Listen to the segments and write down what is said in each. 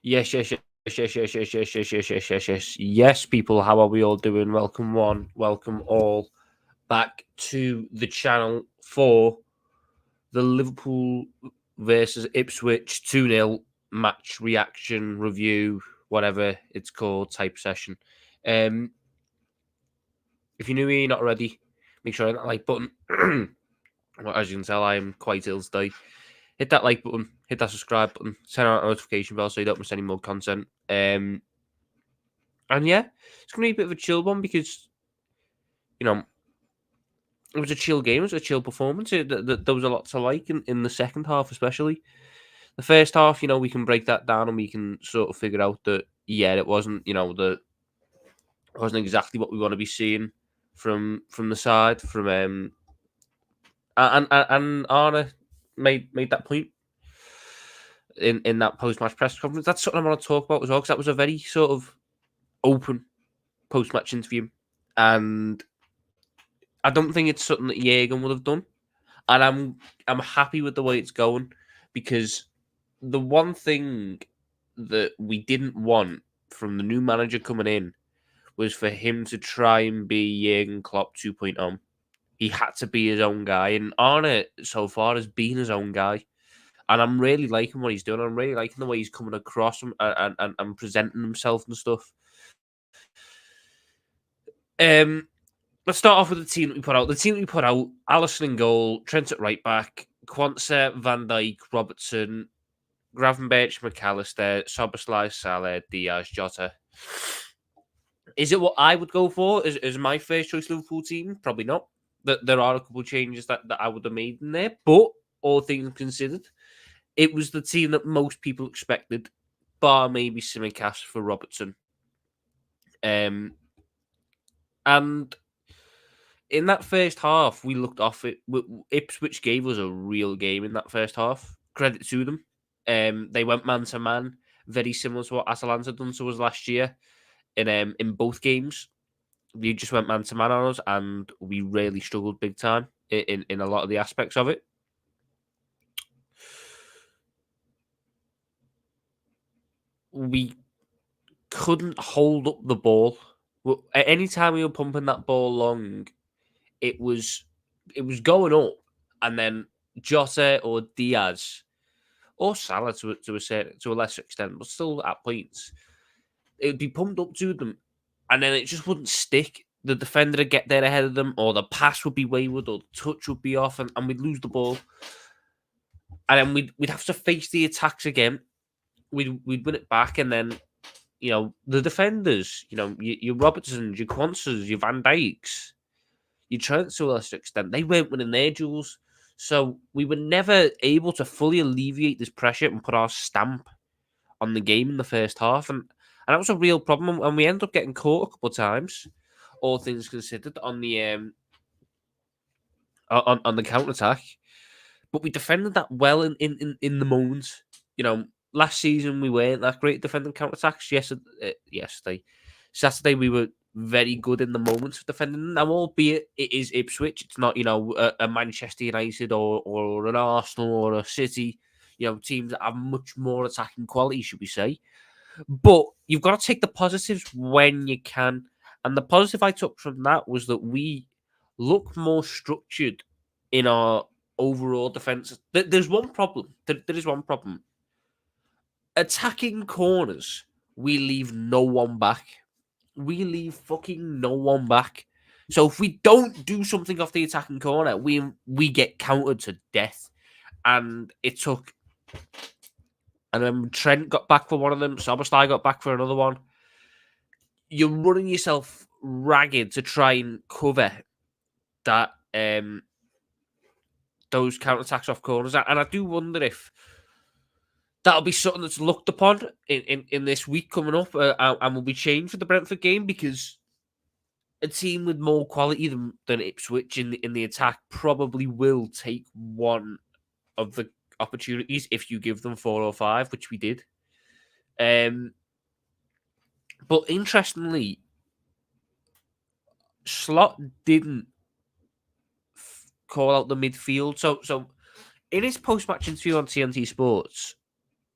Yes, yes, yes, yes, yes, yes, yes, yes, yes, yes, yes, yes. Yes, people, how are we all doing? Welcome one, welcome all back to the channel for the Liverpool versus Ipswich 2-0 match reaction review, whatever it's called, type session. If you're new here, you're not already, make sure you hit that like button. Well, as you can tell, I am quite ill today. Hit that like button, hit that subscribe button, turn on that notification bell so you don't miss any more content. And yeah, it's going to be a bit of a chill one because, you know, it was a chill game, it was a chill performance. There was a lot to like in the second half, especially. The first half, we can break that down and we can sort of figure out that, yeah, it wasn't, it wasn't exactly what we want to be seeing from the side. And Arne made that point in that post-match press conference. That's something I want to talk about as well, because that was a very sort of open post-match interview. And I don't think it's something that Jürgen would have done, and I'm happy with the way it's going, because the one thing that we didn't want from the new manager coming in was for him to try and be Jürgen Klopp 2.0. He had to be his own guy, and Arne so far has been his own guy, and I'm really liking what he's doing. I'm really liking the way he's coming across and presenting himself and stuff. Let's start off with the team that we put out. The team that we put out: Alisson in goal, Trent at right back, Quanto, Van Dijk, Robertson, Gravenberch, McAllister, Szoboszlai, Salah, Diaz, Jota. Is it what I would go for as my first choice Liverpool team? Probably not. There are a couple of changes that I would have made in there, but all things considered, it was the team that most people expected, bar maybe Simicast for Robertson. And in that first half, we looked off it. Ipswich gave us a real game in that first half. Credit to them. They went man to man, very similar to what Atalanta done to us last year. In both games, we just went man to man on us, and we really struggled big time in a lot of the aspects of it. We couldn't hold up the ball. At any time we were pumping that ball long, it was going up, and then Jota or Diaz or Salah to a lesser extent, but still at points, it would be pumped up to them, and then it just wouldn't stick. The defender would get there ahead of them, or the pass would be wayward, or the touch would be off, and we'd lose the ball. And then we'd have to face the attacks again. We'd win it back, and then the defenders, your Robertsons, your Quansos, your Van Dijks, your Trents to a lesser extent, they weren't winning their duels. So we were never able to fully alleviate this pressure and put our stamp on the game in the first half, and that was a real problem. And we ended up getting caught a couple of times, all things considered, on the on the counter attack. But we defended that well in the moments. Last season we weren't that great defending counter attacks. Saturday we were very good in the moments of defending. Now, albeit it is Ipswich, it's not a Manchester United or an Arsenal or a City. Teams that have much more attacking quality, should we say? But you've got to take the positives when you can. And the positive I took from that was that we look more structured in our overall defense. There's one problem. There is one problem. Attacking corners, we leave no one back. We leave fucking no one back. So if we don't do something off the attacking corner, we get countered to death. And it took... And then Trent got back for one of them. Szoboszlai got back for another one. You're running yourself ragged to try and cover that those counterattacks off corners. And I do wonder if that'll be something that's looked upon in this week coming up and will be changed for the Brentford game, because a team with more quality than Ipswich in the attack probably will take one of the opportunities if you give them 4 or 5, which we did. But interestingly, Slot didn't call out the midfield. So in his post-match interview on TNT Sports,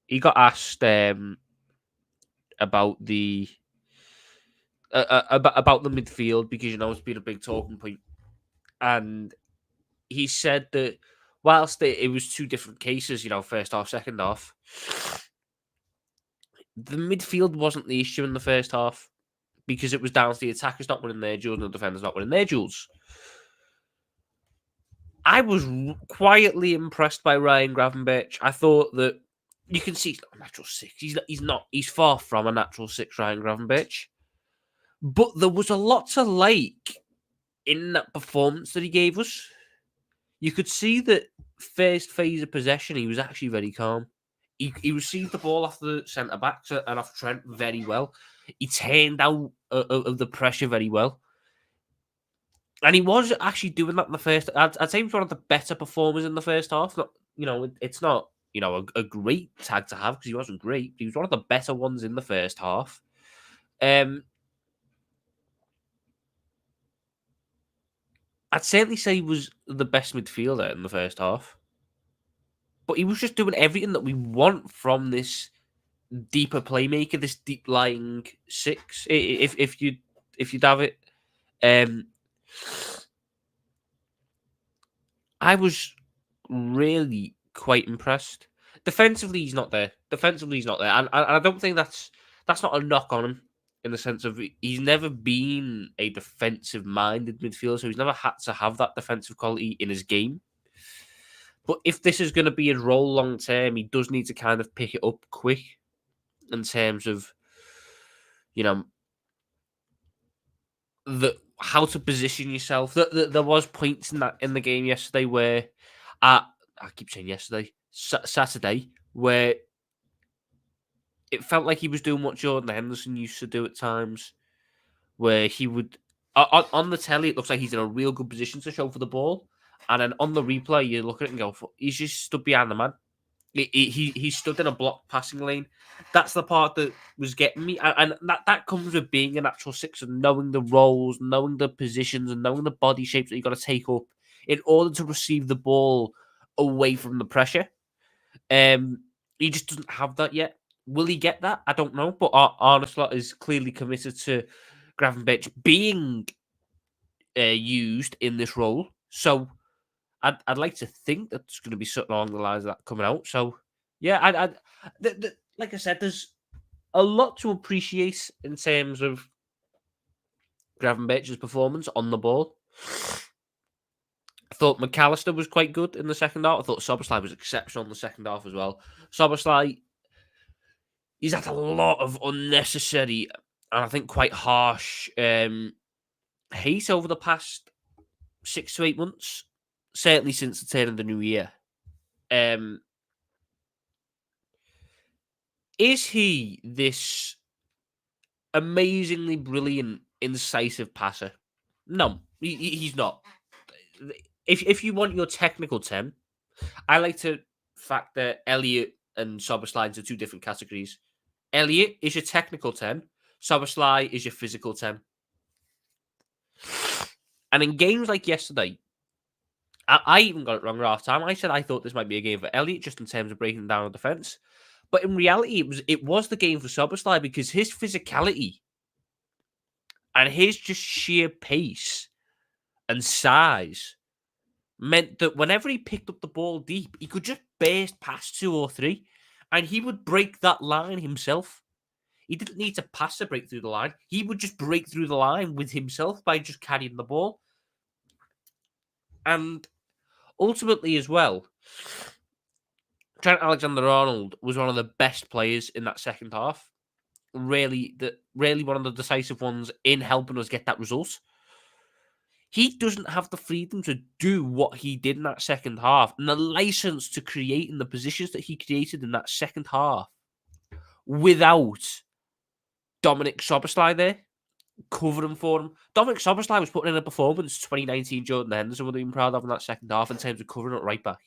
he got asked about the about the midfield because it's been a big talking point, and he said that whilst it was two different cases, first half, second half, the midfield wasn't the issue in the first half because it was down to the attackers not winning their duels and the defenders not winning their duels. I was quietly impressed by Ryan Gravenberch. I thought that you can see he's not a natural six. He's not. He's far from a natural six, Ryan Gravenberch. But there was a lot to like in that performance that he gave us. You could see that first phase of possession, he was actually very calm. He received the ball off the centre backs and off Trent very well. He turned out of the pressure very well. And he was actually doing that in the first. I'd say he was one of the better performers in the first half. Not, it's not a great tag to have because he wasn't great. He was one of the better ones in the first half. I'd certainly say he was the best midfielder in the first half. But he was just doing everything that we want from this deeper playmaker, this deep lying six. If you'd have it, I was really quite impressed. Defensively, he's not there. And I don't think that's not a knock on him in the sense of he's never been a defensive-minded midfielder, so he's never had to have that defensive quality in his game. But if this is going to be his role long term, he does need to kind of pick it up quick in terms of, how to position yourself. There was points in the game yesterday where, I keep saying yesterday, Saturday, where it felt like he was doing what Jordan Henderson used to do at times, where he would on the telly it looks like he's in a real good position to show for the ball, and then on the replay you look at it and go, he's just stood behind the man. He stood in a blocked passing lane. That's the part that was getting me, and that comes with being a natural six and knowing the roles, knowing the positions, and knowing the body shapes that you got to take up in order to receive the ball away from the pressure. He just doesn't have that yet. Will he get that? I don't know, but Arne is clearly committed to Gravenberch being used in this role. So I'd like to think that there's going to be something along the lines of that coming out. So yeah, like I said, there's a lot to appreciate in terms of Gravenberch's performance on the ball. I thought McAllister was quite good in the second half. I thought Szoboszlai was exceptional in the second half as well. Szoboszlai, he's had a lot of unnecessary and I think quite harsh hate over the past 6 to 8 months. Certainly since the turn of the new year. Is he this amazingly brilliant, incisive passer? No, he's not. If you want your technical 10, I like to factor Elliot and Szoboszlai into two different categories. Elliot is your technical 10. Szoboszlai is your physical 10. And in games like yesterday, I even got it wrong last time. I said I thought this might be a game for Elliot just in terms of breaking down the defense. But in reality, it was the game for Szoboszlai because his physicality and his just sheer pace and size meant that whenever he picked up the ball deep, he could just burst past 2 or 3 and he would break that line himself. He didn't need to pass to break through the line. He would just break through the line with himself by just carrying the ball. And ultimately as well, Trent AlexanderArnold was one of the best players in that second half. Really one of the decisive ones in helping us get that result. He doesn't have the freedom to do what he did in that second half and the license to create in the positions that he created in that second half without Dominic Szoboszlai there covering for him. Dominic Szoboszlai was putting in a performance 2019 Jordan Henderson would have been proud of in that second half in terms of covering it right back.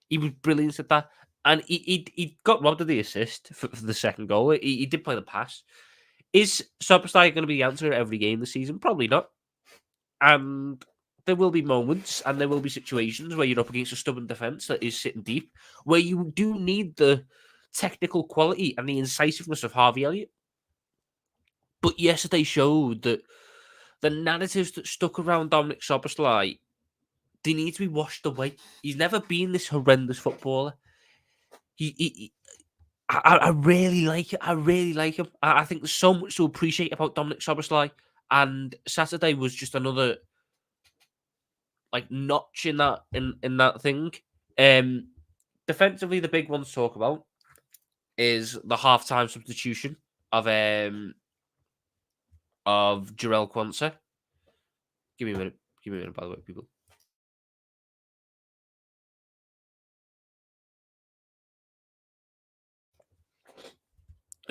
He was brilliant at that. And he got robbed of the assist for the second goal. He did play the pass. Is Szoboszlai going to be the answer every game this season? Probably not. And there will be moments and there will be situations where you're up against a stubborn defence that is sitting deep, where you do need the technical quality and the incisiveness of Harvey Elliott. But yesterday showed that the narratives that stuck around Dominic Szoboszlai, they need to be washed away. He's never been this horrendous footballer. I really like it. I really like him. I think there's so much to appreciate about Dominic Szoboszlai, and Saturday was just another like notch in that thing. Defensively, the big one to talk about is the halftime substitution of Jarell Quanto. Give me a minute. Give me a minute, by the way, people.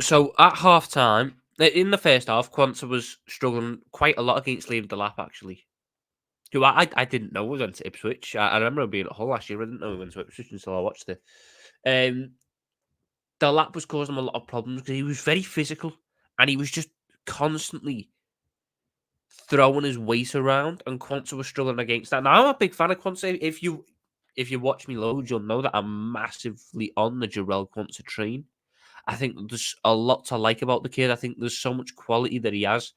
So at half time, in the first half, Quanto was struggling quite a lot against Liam Delap, actually. Who I didn't know we went to Ipswich. I remember him being at Hull last year. I didn't know we went to Ipswich until I watched it. Delap was causing him a lot of problems because he was very physical and he was just constantly throwing his weight around, and Quanto was struggling against that. Now, I'm a big fan of Quanto. If you watch me loads, you'll know that I'm massively on the Jarell Quanto train. I think there's a lot to like about the kid. I think there's so much quality that he has.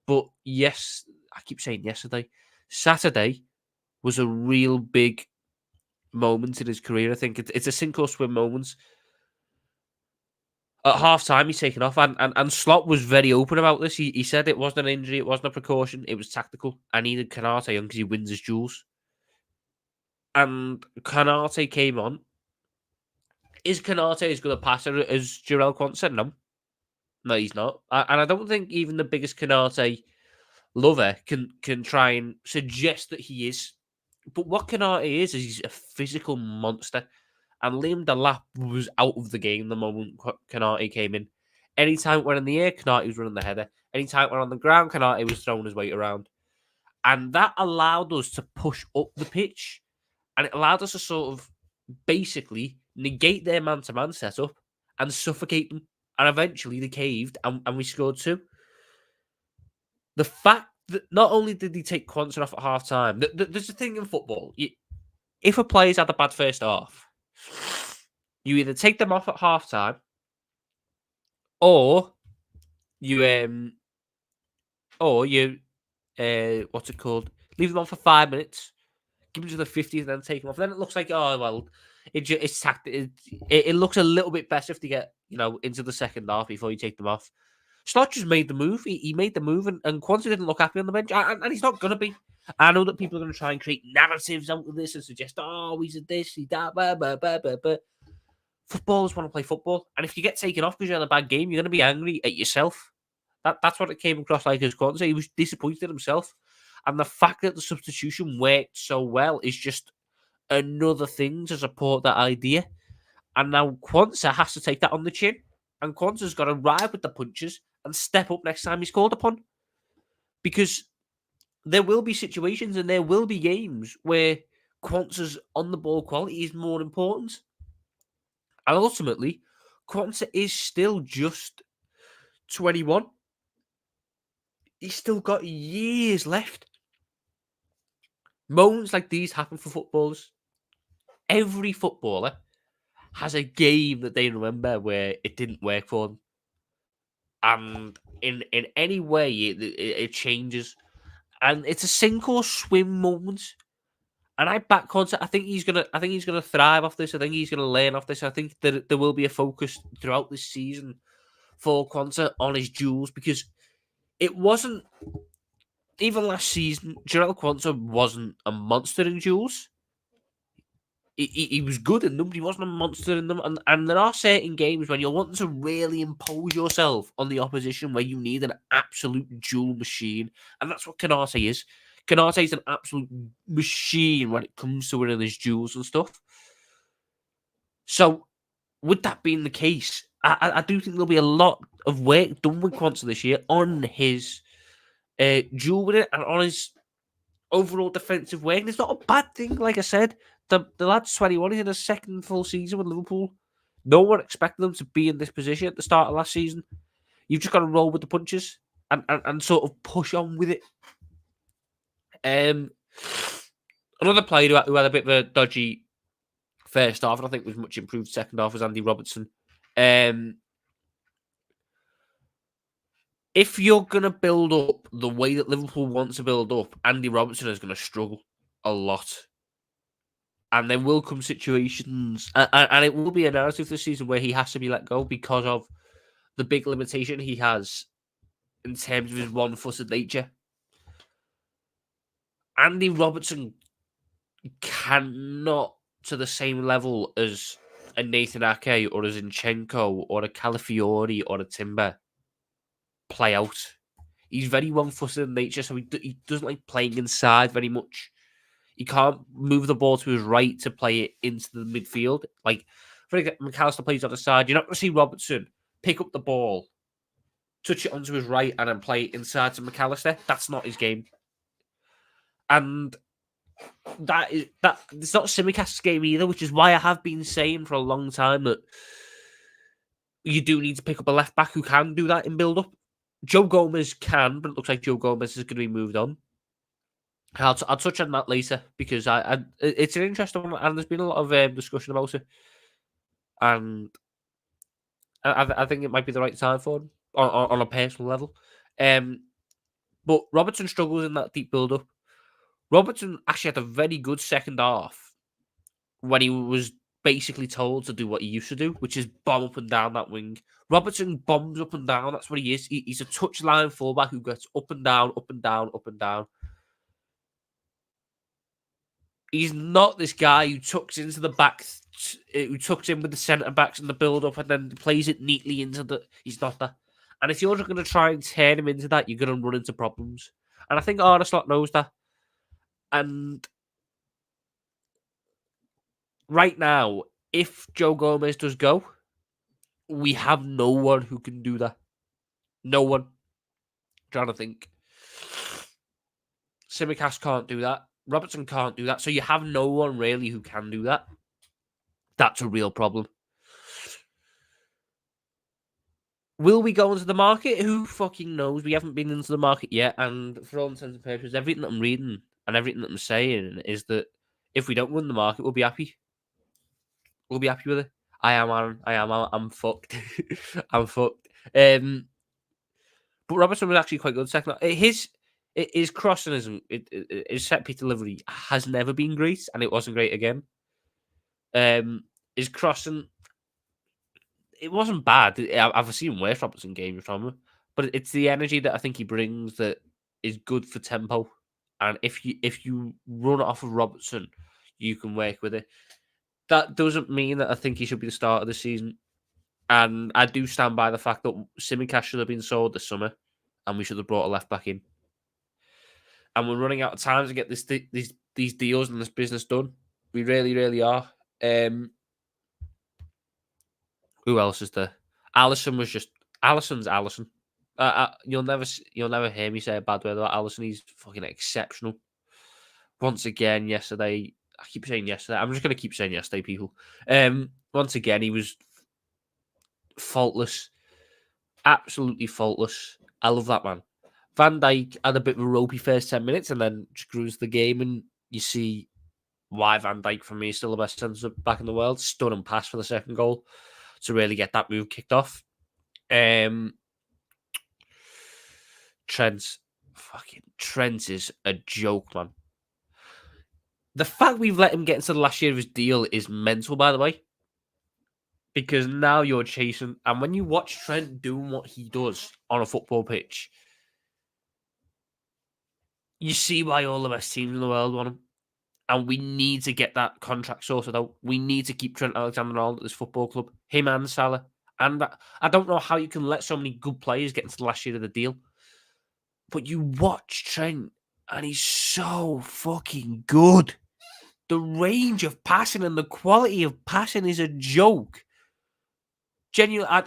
But yes, I keep saying yesterday. Saturday was a real big moment in his career. I think it's a sink or swim moment. At half time, he's taken off, and Slot was very open about this. He said it wasn't an injury, it wasn't a precaution, it was tactical. I needed Canate on because he wins his duels. And Canate came on. Is Canate as good a passer as Jarell Quanto? No, he's not. And I don't think even the biggest Canate lover can try and suggest that he is. But what Canate is he's a physical monster. And Liam Delap was out of the game the moment Canate came in. Anytime it went in the air, Canate was running the header. Anytime it went on the ground, Canate was throwing his weight around. And that allowed us to push up the pitch. And it allowed us to sort of basically negate their man-to-man setup and suffocate them. And eventually they caved and we scored 2. The fact that not only did he take Quanto off at half-time, there's a thing in football. If a player's had a bad first half, you either take them off at half-time or you what's it called? Leave them on for 5 minutes, give them to the 50th, and then take them off. Then it looks like, oh well, it looks a little bit better if they get into the second half before you take them off. Slot just made the move. He made the move, and Quanto didn't look happy on the bench, and he's not gonna be. I know that people are going to try and create narratives out of this and suggest, oh, he's a this, he's that, but footballers want to play football, and if you get taken off because you had a bad game, you're going to be angry at yourself. That's what it came across like as Quanto. He was disappointed in himself, and the fact that the substitution worked so well is just another thing to support that idea. And now Quanto has to take that on the chin, and Quanto's got to ride with the punches and step up next time he's called upon, because there will be situations and there will be games where Quanto's on the ball quality is more important. And ultimately, Quanto is still just 21. He's still got years left. Moments like these happen for footballers. Every footballer has a game that they remember where it didn't work for them. And in any way, it changes. And it's a sink or swim moment. And I back Quanto. I think he's gonna thrive off this. I think he's gonna learn off this. I think that there will be a focus throughout this season for Quanto on his duels, because it wasn't even last season. Jarell Quanto wasn't a monster in duels. He was good in them, but he wasn't a monster in them. And there are certain games when you're wanting to really impose yourself on the opposition where you need an absolute duel machine. And that's what Canate is. Canate is an absolute machine when it comes to winning his duels and stuff. So, with that being the case, I do think there'll be a lot of work done with Quanto this year on his duel with it and on his overall defensive work. And it's not a bad thing, like I said. The lad's 21, he's in his second full season with Liverpool. No one expected them to be in this position at the start of last season. You've just got to roll with the punches and sort of push on with it. Another player who had a bit of a dodgy first half, and I think was much improved second half, was Andy Robertson. If you're going to build up the way that Liverpool wants to build up, Andy Robertson is going to struggle a lot. And there will come situations, and it will be a narrative this season where he has to be let go because of the big limitation he has in terms of his one-footed nature. Andy Robertson cannot, to the same level as a Nathan Ake or a Zinchenko or a Calafiori or a Timber, play out. He's very one-footed in nature, so he doesn't like playing inside very much. He can't move the ball to his right to play it into the midfield. Like, for example, McAllister plays on the side. You're not going to see Robertson pick up the ball, touch it onto his right, and then play it inside to McAllister. That's not his game. And it's not Simicast's game either, which is why I have been saying for a long time that you do need to pick up a left back who can do that in build-up. Joe Gomez can, but it looks like Joe Gomez is going to be moved on. I'll touch on that later because it's an interesting one, and there's been a lot of discussion about it, and I think it might be the right time for him on a personal level. But Robertson struggles in that deep build-up. Robertson actually had a very good second half when he was basically told to do what he used to do, which is bomb up and down that wing. Robertson bombs up and down. That's what he is. He's a touchline fullback who gets up and down, up and down, up and down. He's not this guy who tucks into the back, who tucks in with the centre backs and the build up and then plays it neatly into the. He's not that. And if you're going to try and turn him into that, you're going to run into problems. And I think Arne knows that. And right now, if Joe Gomez does go, we have no one who can do that. No one. I'm trying to think. Simicast can't do that. Robertson can't do that. So you have no one really who can do that. That's a real problem. Will we go into the market? Who fucking knows? We haven't been into the market yet. And for all intents and purposes, everything that I'm reading and everything that I'm saying is that if we don't win the market, we'll be happy. We'll be happy with it. I am, Aaron. I'm fucked. I'm fucked. But Robertson was actually quite good second. His crossing his set piece delivery has never been great, and it wasn't great again. His crossing, it wasn't bad. I've seen worse Robertson games from him, but it's the energy that I think he brings that is good for tempo. And if you run off of Robertson, you can work with it. That doesn't mean that I think he should be the start of the season. And I do stand by the fact that Simicast should have been sold this summer, and we should have brought a left back in. And we're running out of time to get these deals and this business done. We really, really are. Who else is there? Alisson's Alisson. You'll never hear me say a bad word about Alisson. He's fucking exceptional. Once again, yesterday. I keep saying yesterday. I'm just going to keep saying yesterday, people. Once again, he was faultless. Absolutely faultless. I love that man. Van Dijk had a bit of a ropey first 10 minutes and then screws the game, and you see why Van Dijk, for me, is still the best centre back in the world. Stunning pass for the second goal to really get that move kicked off. Trent is a joke, man. The fact we've let him get into the last year of his deal is mental, by the way. Because now you're chasing, and when you watch Trent doing what he does on a football pitch, you see why all the best teams in the world want him. And we need to get that contract sorted out. We need to keep Trent AlexanderArnold at this football club. Him and Salah. And I don't know how you can let so many good players get into the last year of the deal. But you watch Trent, and he's so fucking good. The range of passing and the quality of passing is a joke. Genuinely,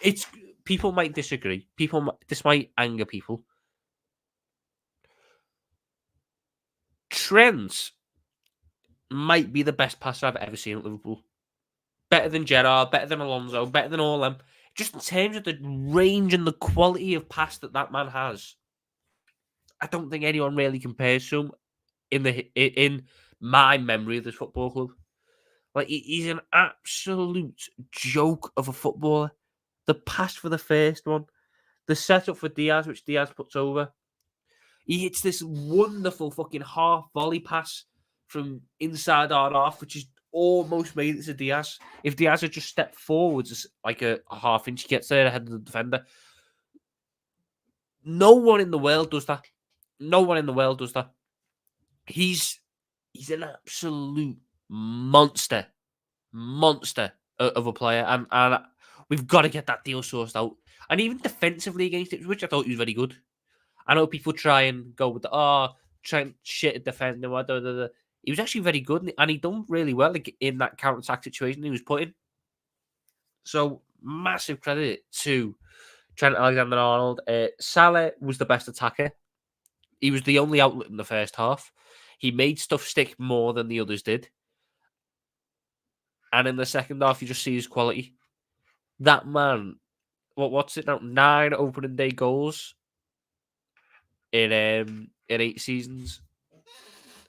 it's people might disagree. This might anger people. Trent might be the best passer I've ever seen at Liverpool. Better than Gerrard, better than Alonso, better than all them. Just in terms of the range and the quality of pass that man has, I don't think anyone really compares to him in my memory of this football club. Like, he's an absolute joke of a footballer. The pass for the first one, the setup for Diaz, which Diaz puts over. He hits this wonderful fucking half volley pass from inside our half, which is almost made it to Diaz. If Diaz had just stepped forwards like a half inch, he gets there ahead of the defender. No one in the world does that. No one in the world does that. He's an absolute monster of a player, and we've got to get that deal sourced out. And even defensively against Ipswich, I thought he was very good. I know people try and go with the trying shit at defending. He was actually very good, and he done really well in that counter attack situation he was put in. So massive credit to Trent AlexanderArnold. Salah was the best attacker. He was the only outlet in the first half. He made stuff stick more than the others did. And in the second half, you just see his quality. That man, what's it now? 9 opening day goals in 8 seasons.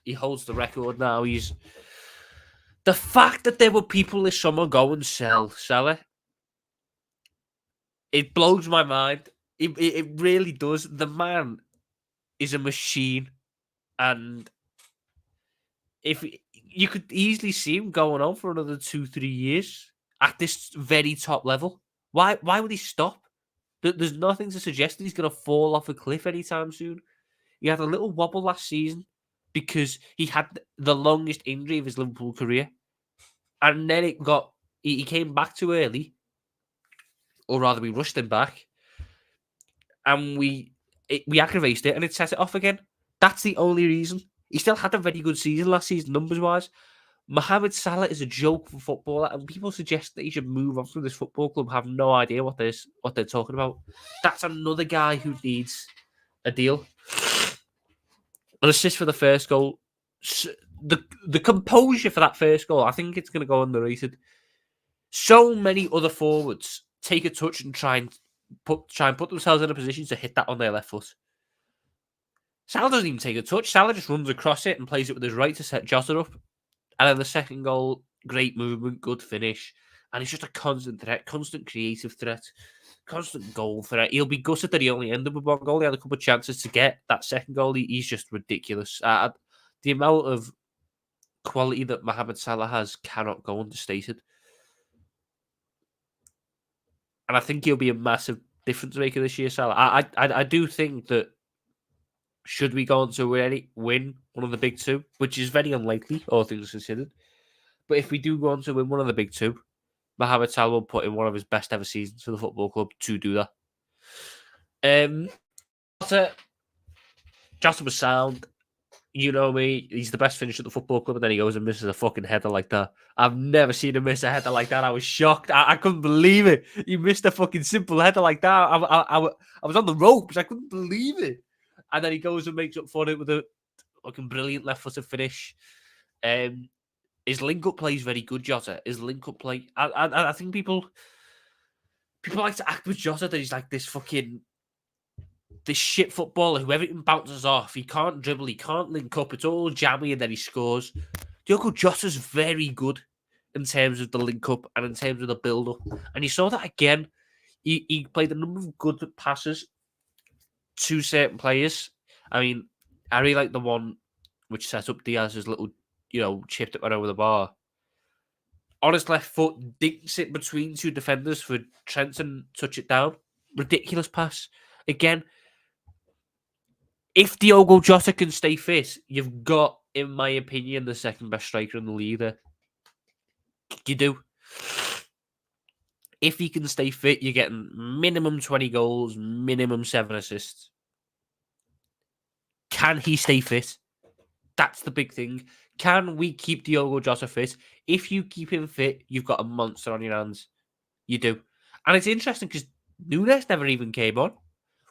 He holds the record now. The fact that there were people this summer go and sell Salah, it blows my mind. It really does. The man is a machine, and if you could easily see him going on for another 2-3 years at this very top level, why would he stop? There's nothing to suggest that he's going to fall off a cliff anytime soon. He had a little wobble last season because he had the longest injury of his Liverpool career, and then he came back too early, or rather, we rushed him back, and we aggravated it, and it set it off again. That's the only reason. He still had a very good season last season, numbers-wise. Mohamed Salah is a joke for footballer, and people suggest that he should move on from this football club have no idea what they're talking about. That's another guy who needs a deal. An assist for the first goal. The composure for that first goal, I think it's going to go underrated. So many other forwards take a touch and try and put themselves in a position to hit that on their left foot. Salah doesn't even take a touch. Salah just runs across it and plays it with his right to set Jota up. And then the second goal, great movement, good finish. And he's just a constant threat, constant creative threat, constant goal threat. He'll be gutted that he only ended with one goal. He had a couple of chances to get that second goal. He's just ridiculous. The amount of quality that Mohamed Salah has cannot go understated. And I think he'll be a massive difference maker this year, Salah. I do think that should we go on to win one of the big two, which is very unlikely, all things considered. But if we do go on to win one of the big two, Mohamed Salah will put in one of his best ever seasons for the football club to do that. Jota was sound. You know me, he's the best finisher at the football club, and then he goes and misses a fucking header like that. I've never seen him miss a header like that. I was shocked. I couldn't believe it. He missed a fucking simple header like that. I was on the ropes. I couldn't believe it. And then he goes and makes up for it with a fucking brilliant left-footed finish. His link-up play is very good, Jota. His link-up play. I think people like to act with Jota that he's like this shit footballer who everything bounces off. He can't dribble. He can't link up. It's all jammy and then he scores. Diogo Jota's very good in terms of the link-up and in terms of the build-up. And you saw that again. He played a number of good passes to certain players. I mean, I really like the one which set up Diaz's little, chip that went over the bar. On his left foot, dinks it between two defenders for Trent to touch it down. Ridiculous pass. Again, if Diogo Jota can stay fit, you've got, in my opinion, the second best striker in the league there. You do. If he can stay fit, you're getting minimum 20 goals, minimum 7 assists. Can he stay fit? That's the big thing. Can we keep Diogo Jota fit? If you keep him fit, you've got a monster on your hands. You do. And it's interesting because Nunes never even came on.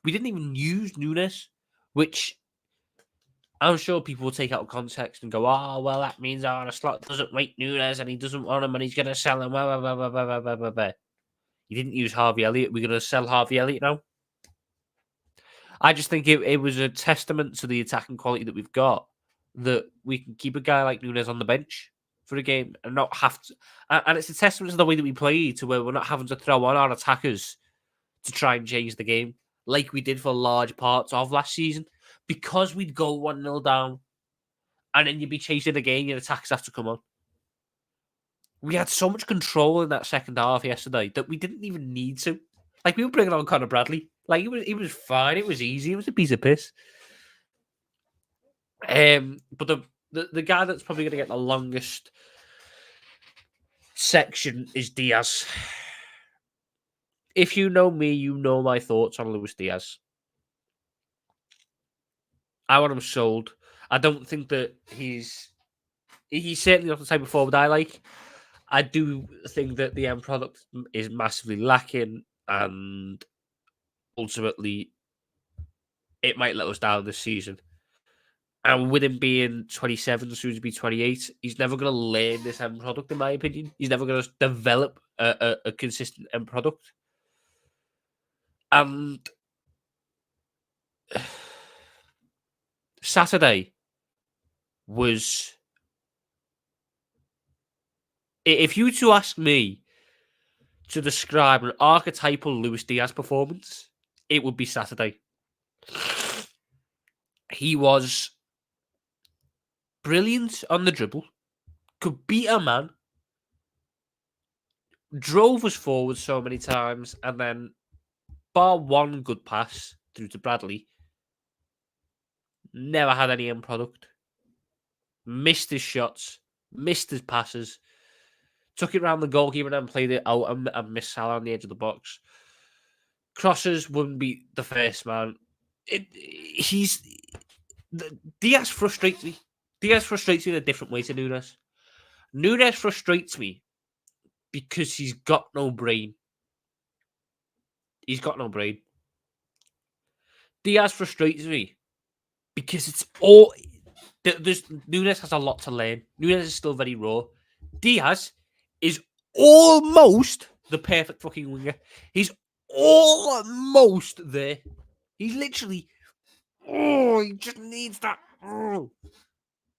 We didn't even use Nunes, which I'm sure people will take out of context and go, oh, well, that means Arne Slot doesn't rate Nunes and he doesn't want him and he's going to sell him. Blah, blah, blah, blah, blah, blah, blah. You didn't use Harvey Elliott. We're going to sell Harvey Elliott now. I just think it was a testament to the attacking quality that we've got that we can keep a guy like Nunes on the bench. for a game and not have to. And it's a testament to the way that we play, to where we're not having to throw on our attackers to try and change the game like we did for large parts of last season, because we'd go 1-0 down and then you'd be chasing the game, your attackers have to come on. We had so much control in that second half yesterday that we didn't even need to. Like, we were bringing on Conor Bradley. Like, he was fine. It was easy. It was a piece of piss. But the guy that's probably going to get the longest section is Diaz. If you know me, you know my thoughts on Luis Diaz. I want him sold. I don't think that he's certainly not the type of forward I like. I do think that the end product is massively lacking, and ultimately it might let us down this season. And with him being 27, soon to be 28, he's never going to learn this end product, in my opinion. He's never going to develop a consistent end product. And Saturday was... If you were to ask me to describe an archetypal Luis Diaz performance, it would be Saturday. He was brilliant on the dribble, could beat a man, drove us forward so many times, and then, bar one good pass through to Bradley, never had any end product. Missed his shots, missed his passes, took it round the goalkeeper and then played it out and missed Salah on the edge of the box. Crosses wouldn't beat the first man. Diaz frustrates me. Diaz frustrates me in a different way to Nunes. Nunes frustrates me because he's got no brain. He's got no brain. Diaz frustrates me because it's all... Nunes has a lot to learn. Nunes is still very raw. Diaz is almost the perfect fucking winger. He's almost there. He's literally... he just needs that...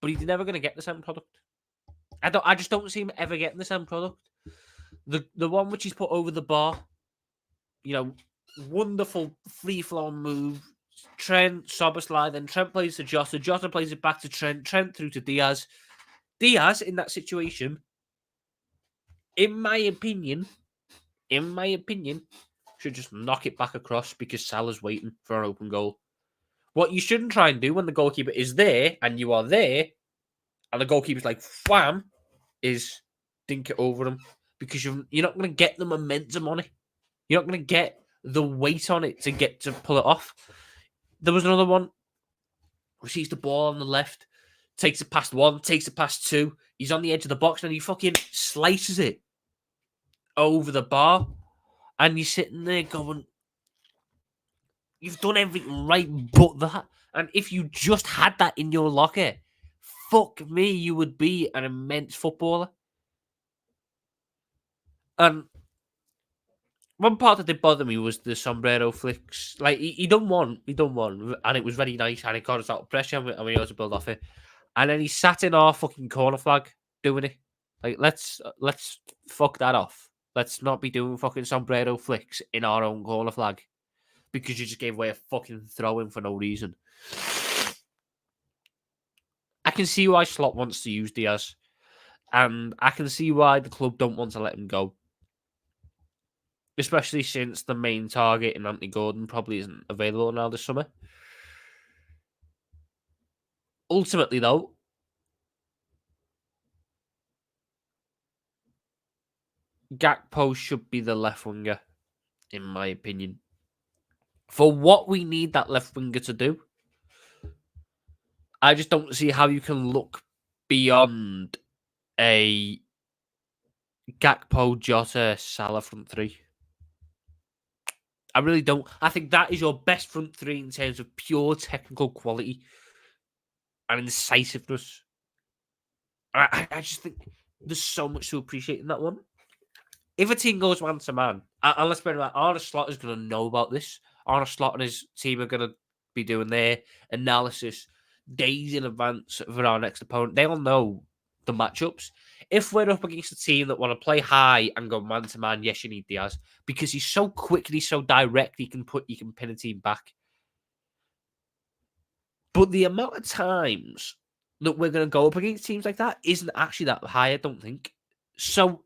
But he's never going to get the same product. I just don't see him ever getting the same product. The one which he's put over the bar, wonderful free-flowing move. Trent, Soboslai, then Trent plays to Jota. Jota plays it back to Trent. Trent through to Diaz. Diaz, in that situation, in my opinion, should just knock it back across because Salah's waiting for an open goal. What you shouldn't try and do when the goalkeeper is there and you are there and the goalkeeper's like, wham, is dink it over him, because you're not going to get the momentum on it. You're not going to get the weight on it to pull it off. There was another one. Receives the ball on the left, takes it past one, takes it past two. He's on the edge of the box and he fucking slices it over the bar. And you're sitting there going, you've done everything right but that. And if you just had that in your locker, fuck me, you would be an immense footballer. And one part that did bother me was the sombrero flicks. Like, he done one, and it was very nice, and it got us out of pressure, and we were able to build off it. And then he sat in our fucking corner flag doing it. Like, let's fuck that off. Let's not be doing fucking sombrero flicks in our own corner flag because you just gave away a fucking throw-in for no reason. I can see why Slot wants to use Diaz, and I can see why the club don't want to let him go. Especially since the main target in Anthony Gordon probably isn't available now this summer. Ultimately, though, Gakpo should be the left winger, in my opinion. For what we need that left winger to do, I just don't see how you can look beyond a Gakpo, Jota, Salah front three. I really don't. I think that is your best front three in terms of pure technical quality and incisiveness. I just think there's so much to appreciate in that one. If a team goes man to man, and let's bear in mind, Arne Slot is going to know about this. Arne Slot and his team are going to be doing their analysis days in advance for our next opponent. They'll know the matchups. If we're up against a team that want to play high and go man to man, yes, you need Diaz because he's so quick and he's so direct. You can pin a team back. But the amount of times that we're going to go up against teams like that isn't actually that high, I don't think. So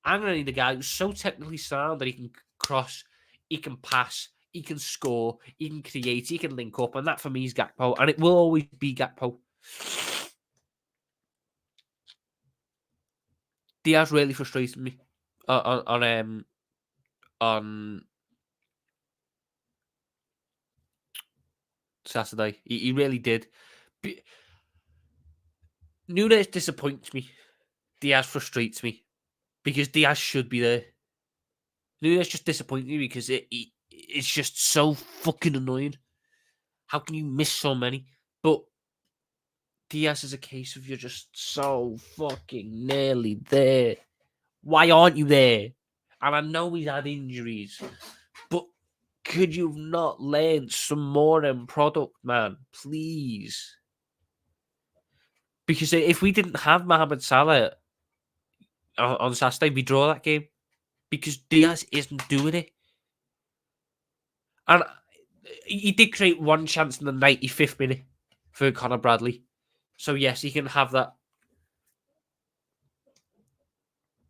I'm going to need a guy who's so technically sound that he can cross, he can pass, he can score, he can create, he can link up. And that for me is Gakpo. And it will always be Gakpo. Diaz really frustrated me on Saturday. He really did. Núñez disappoints me. Diaz frustrates me because Diaz should be there. Núñez just disappoints me because it's just so fucking annoying. How can you miss so many? But Diaz is a case of you're just so fucking nearly there. Why aren't you there? And I know he's had injuries, but could you have not learned some more in product, man? Please. Because if we didn't have Mohamed Salah on Saturday, we draw that game. Because Diaz isn't doing it. And he did create one chance in the 95th minute for Conor Bradley. So, yes, he can have that.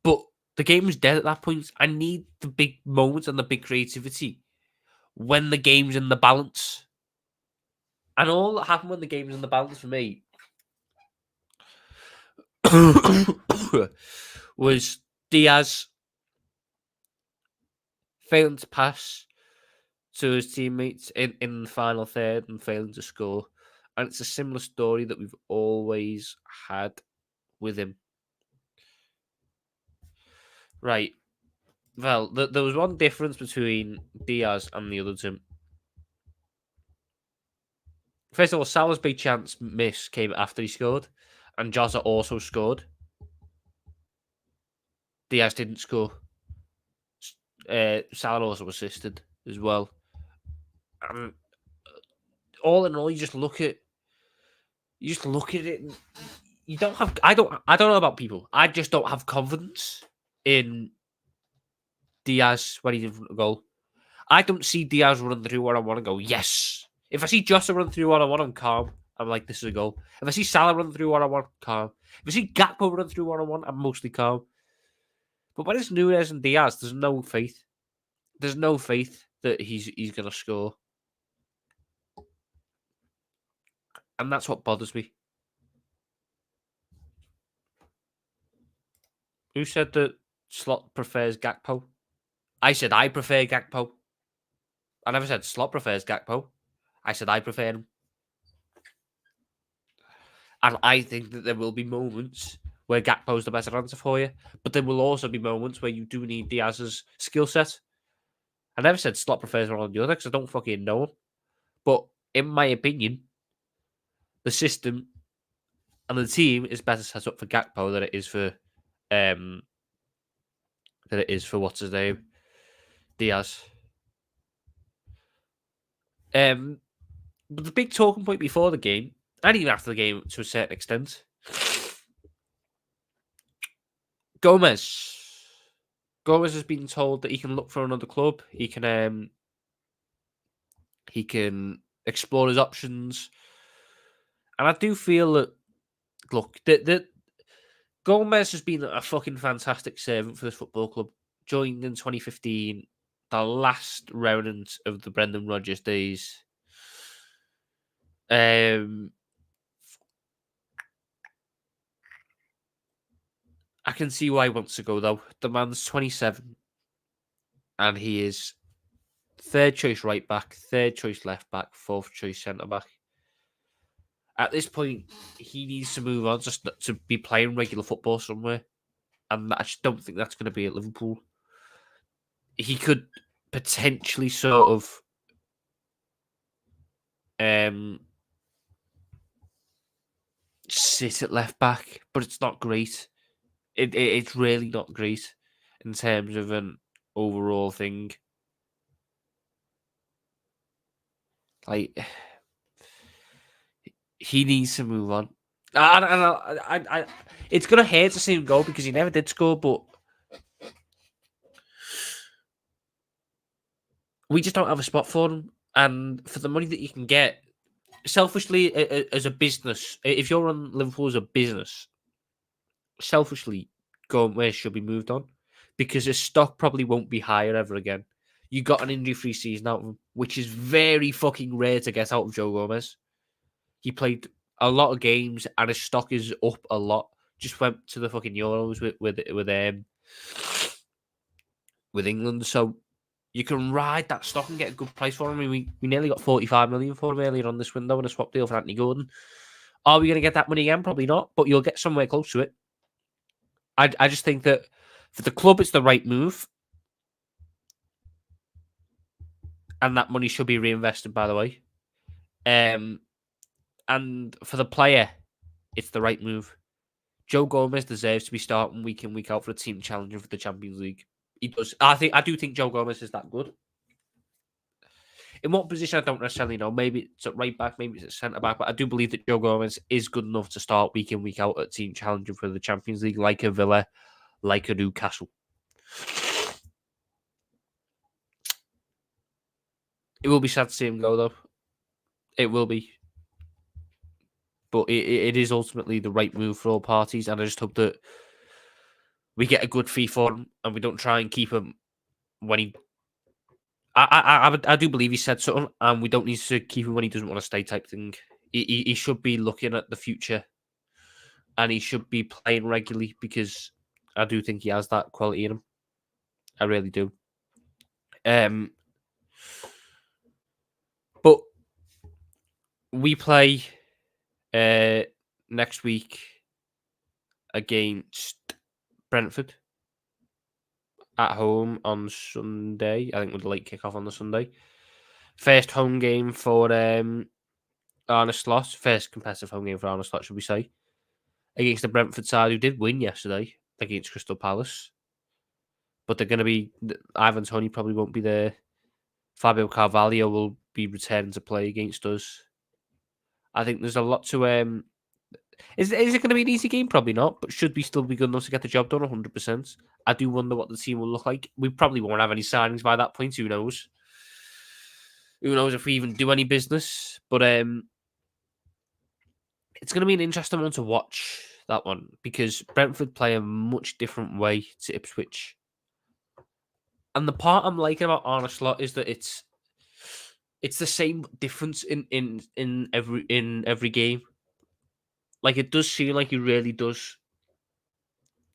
But the game was dead at that point. I need the big moments and the big creativity when the game's in the balance. And all that happened when the game was in the balance for me was Diaz failing to pass to his teammates in the final third and failing to score. And it's a similar story that we've always had with him. Right. Well, there was one difference between Diaz and the other two. First of all, Salah's big chance miss came after he scored, and Jota also scored. Diaz didn't score. Salah also assisted as well. All in all, you just look at it. And you don't have. I don't know about people. I just don't have confidence in Diaz when he's in front of goal. I don't see Diaz running through what I want to go, yes. If I see Jota run through what I want, I'm calm. I'm like, this is a goal. If I see Salah run through what I want, calm. If I see Gakpo run through what I want, I'm mostly calm. But when it's Núñez and Diaz, there's no faith. There's no faith that he's going to score. And that's what bothers me. Who said that Slot prefers Gakpo? I said I prefer Gakpo. I never said Slot prefers Gakpo. I said I prefer him. And I think that there will be moments where Gakpo's the better answer for you. But there will also be moments where you do need Diaz's skill set. I never said Slot prefers one or the other because I don't fucking know him. But in my opinion, the system and the team is better set up for Gakpo than it is for what's his name, Diaz. But the big talking point before the game, and even after the game to a certain extent, Gomez. Gomez has been told that he can look for another club. He can explore his options, and I do feel that. Look, that Gomez has been a fucking fantastic servant for this football club. Joined in 2015, the last remnant of the Brendan Rodgers days. I can see why he wants to go, though. The man's 27, and he is third choice right back, third choice left back, fourth choice centre back. At this point, he needs to move on just to be playing regular football somewhere. And I just don't think that's going to be at Liverpool. He could potentially sort of sit at left back, but it's not great. It's really not great in terms of an overall thing. Like, he needs to move on. It's gonna hurt to see him go because he never did score, but we just don't have a spot for him. And for the money that you can get, selfishly, as a business, if you're on Liverpool as a business, selfishly, Gomez should be moved on because his stock probably won't be higher ever again. You got an injury-free season out of him, which is very fucking rare to get out of Joe Gomez. He played a lot of games and his stock is up a lot. Just went to the fucking Euros with England, so you can ride that stock and get a good price for him. I mean, we nearly got 45 million for him earlier on this window in a swap deal for Anthony Gordon. Are we going to get that money again? Probably not, but you'll get somewhere close to it. I just think that for the club, it's the right move. And that money should be reinvested, by the way. And for the player, it's the right move. Joe Gomez deserves to be starting week in, week out for a team challenging for the Champions League. He does. I do think Joe Gomez is that good. In what position, I don't necessarily know. Maybe it's at right back, maybe it's at centre back, but I do believe that Joe Gomez is good enough to start week in, week out at team challenging for the Champions League, like a Villa, like a Newcastle. It will be sad to see him go, though. It will be. But it is ultimately the right move for all parties, and I just hope that we get a good fee for him, and we don't try and keep him when he... I do believe he said something, and we don't need to keep him when he doesn't want to stay type thing. He should be looking at the future, and he should be playing regularly because I do think he has that quality in him. I really do. But we play next week against Brentford at home on Sunday. I think with a late kickoff on the Sunday. First home game for Arne Slot. First competitive home game for Arne Slot, should we say. Against the Brentford side, who did win yesterday against Crystal Palace. But they're going to be... Ivan Toney probably won't be there. Fabio Carvalho will be returning to play against us. I think there's a lot to... Is it going to be an easy game? Probably not, but should we still be good enough to get the job done 100%? I do wonder what the team will look like. We probably won't have any signings by that point. Who knows? Who knows if we even do any business? But it's going to be an interesting one to watch, that one, because Brentford play a much different way to Ipswich. And the part I'm liking about Arne Slot is that it's the same difference in every game. Like, it does seem like he really does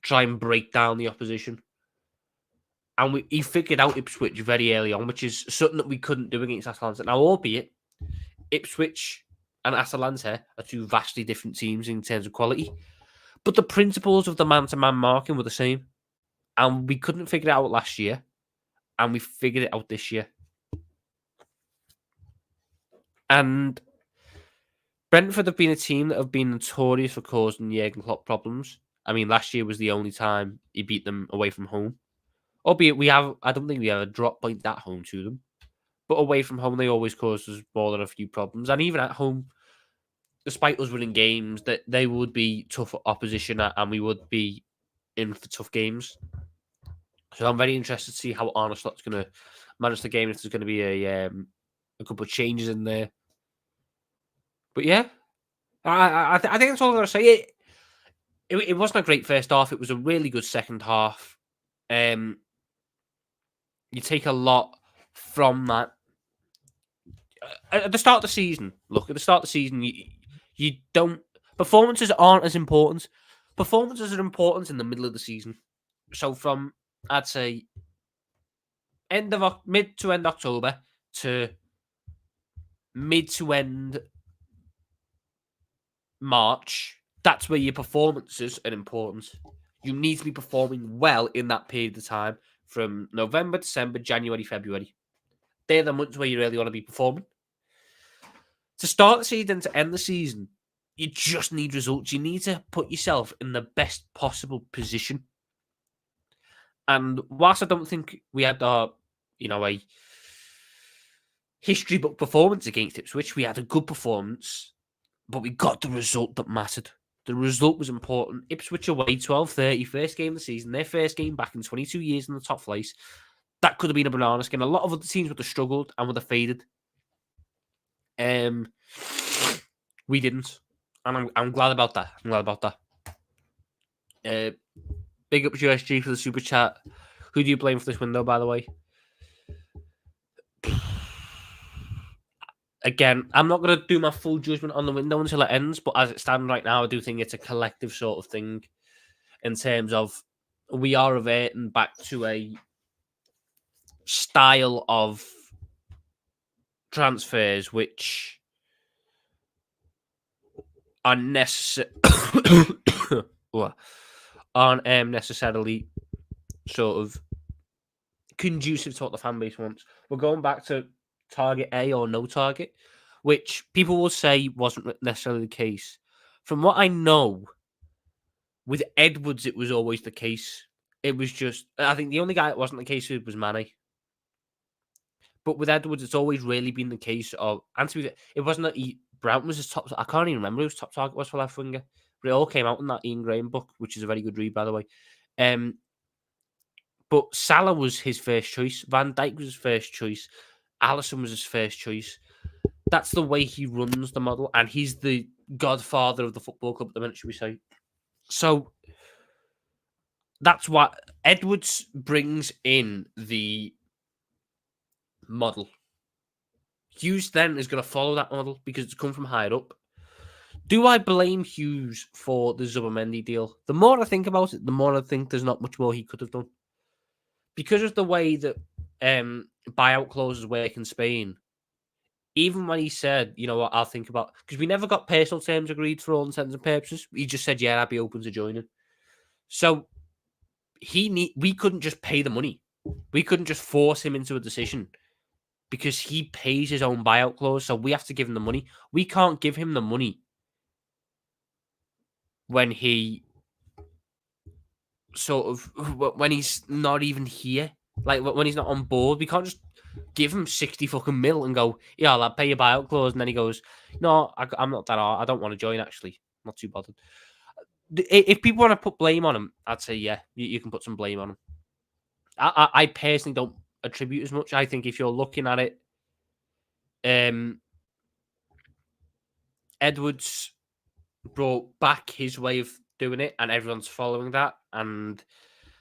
try and break down the opposition. And he figured out Ipswich very early on, which is something that we couldn't do against Atalanta. Now, albeit, Ipswich and Atalanta are two vastly different teams in terms of quality. But the principles of the man-to-man marking were the same. And we couldn't figure it out last year. And we figured it out this year. And Brentford have been a team that have been notorious for causing Jurgen Klopp problems. I mean, last year was the only time he beat them away from home. Albeit I don't think we have a drop point at home to them. But away from home, they always cause us more than a few problems. And even at home, despite us winning games, that they would be tough opposition and we would be in for tough games. So I'm very interested to see how Arne Slot's going to manage the game, if there's going to be a couple of changes in there. But yeah, I think that's all I'm going to say. It wasn't a great first half. It was a really good second half. You take a lot from that. At the start of the season, you don't... Performances aren't as important. Performances are important in the middle of the season. So from, I'd say, mid to end October to mid to end March, that's where your performances are important. You need to be performing well in that period of time from November, December, January, February. They're the months where you really want to be performing. To start the season, to end the season, you just need results. You need to put yourself in the best possible position. And whilst I don't think we had a history book performance against Ipswich, we had a good performance, but we got the result that mattered. The result was important. Ipswich away, 12:30, first game of the season. Their first game back in 22 years in the top place. That could have been a banana skin. A lot of other teams would have struggled and would have faded. We didn't. And I'm glad about that. I'm glad about that. Big up USG for the super chat. Who do you blame for this window, by the way? Again, I'm not going to do my full judgment on the window until it ends, but as it stands right now, I do think it's a collective sort of thing in terms of we are reverting back to a style of transfers which are aren't necessarily sort of conducive to what the fan base wants. We're going back to target A or no target, which people will say wasn't necessarily the case. From what I know, with Edwards, it was always the case. It was just, I think the only guy it wasn't the case with was Mane. But with Edwards, it's always really been the case of, and to be, it wasn't that Brown was his top, I can't even remember who his top target was for left winger, but it all came out in that Ian Graham book, which is a very good read, by the way. But Salah was his first choice. Van Dijk was his first choice. Alisson was his first choice. That's the way he runs the model, and he's the godfather of the football club at the minute, should we say. So that's what Edwards brings in the model. Hughes then is going to follow that model because it's come from higher up. Do I blame Hughes for the Zubimendi deal? The more I think about it, the more I think there's not much more he could have done. Because of the way that buyout clauses work in Spain, even when he said, you know what, I'll think about... Because we never got personal terms agreed for all intents and purposes. He just said, yeah, I'd be open to joining. So we couldn't just pay the money. We couldn't just force him into a decision because he pays his own buyout clause, so we have to give him the money. We can't give him the money when he when he's not even here, like when he's not on board. We can't just give him 60 fucking mil and go, yeah, I'll pay your buyout clause, and then he goes, no, I'm not that hard. I don't want to join, actually. I'm not too bothered. If people want to put blame on him, I'd say, yeah, you can put some blame on him. I personally don't attribute as much. I think if you're looking at it, Edwards brought back his way of doing it, and everyone's following that. And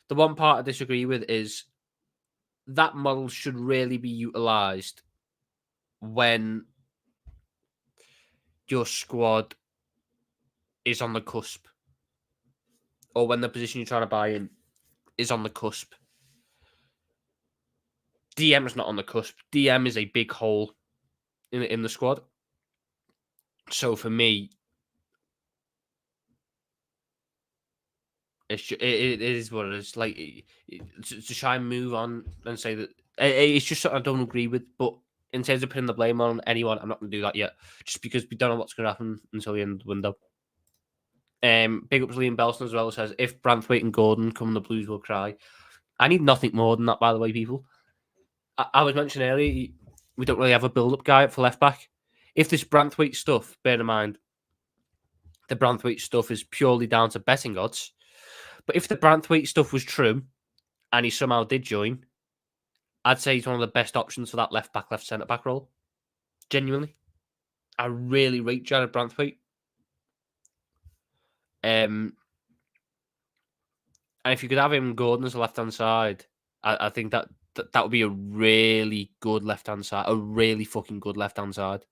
the one part I disagree with is that model should really be utilised when your squad is on the cusp, or when the position you're trying to buy in is on the cusp. DM is not on the cusp. DM is a big hole in the squad. So for me, it is what it is. Like, to try and move on and say that it's just something I don't agree with. But in terms of putting the blame on anyone, I'm not going to do that yet, just because we don't know what's going to happen until the end of the window. Big up to Liam Belson as well, says, if Branthwaite and Gordon come, the Blues will cry. I need nothing more than that, by the way, people. I was mentioning earlier, we don't really have a build-up guy for left-back. If this Branthwaite stuff, bear in mind, the Branthwaite stuff is purely down to betting odds. But if the Branthwaite stuff was true, and he somehow did join, I'd say he's one of the best options for that left-back, left centre-back role. Genuinely. I really rate Jared Branthwaite. And if you could have him Gordon as a left-hand side, I think that would be a really good left-hand side. A really fucking good left-hand side.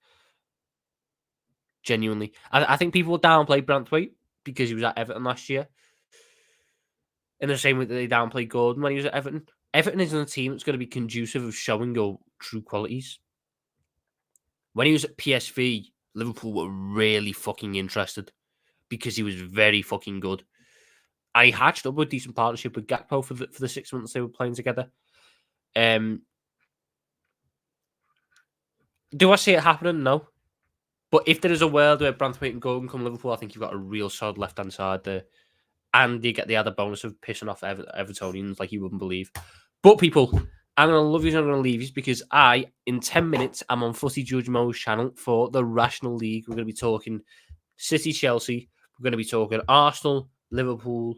Genuinely. I think people downplay Branthwaite because he was at Everton last year. In the same way that they downplayed Gordon when he was at Everton. Everton isn't a team that's going to be conducive of showing your true qualities. When he was at PSV, Liverpool were really fucking interested because he was very fucking good. And he hatched up a decent partnership with Gakpo for the 6 months they were playing together. Do I see it happening? No. But if there is a world where Branthwaite and Gordon come Liverpool, I think you've got a real solid left-hand side there. And you get the other bonus of pissing off Evertonians like you wouldn't believe. But people, I'm going to love you and I'm going to leave you because in 10 minutes, I'm on Footy Judge Mo's channel for the Rational League. We're going to be talking City, Chelsea. We're going to be talking Arsenal, Liverpool,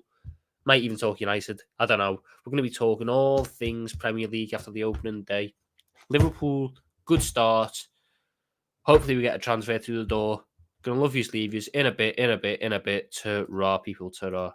might even talk United. I don't know. We're going to be talking all things Premier League after the opening day. Liverpool, good start. Hopefully we get a transfer through the door. Gonna love yous, leave yous in a bit, to raw people to raw.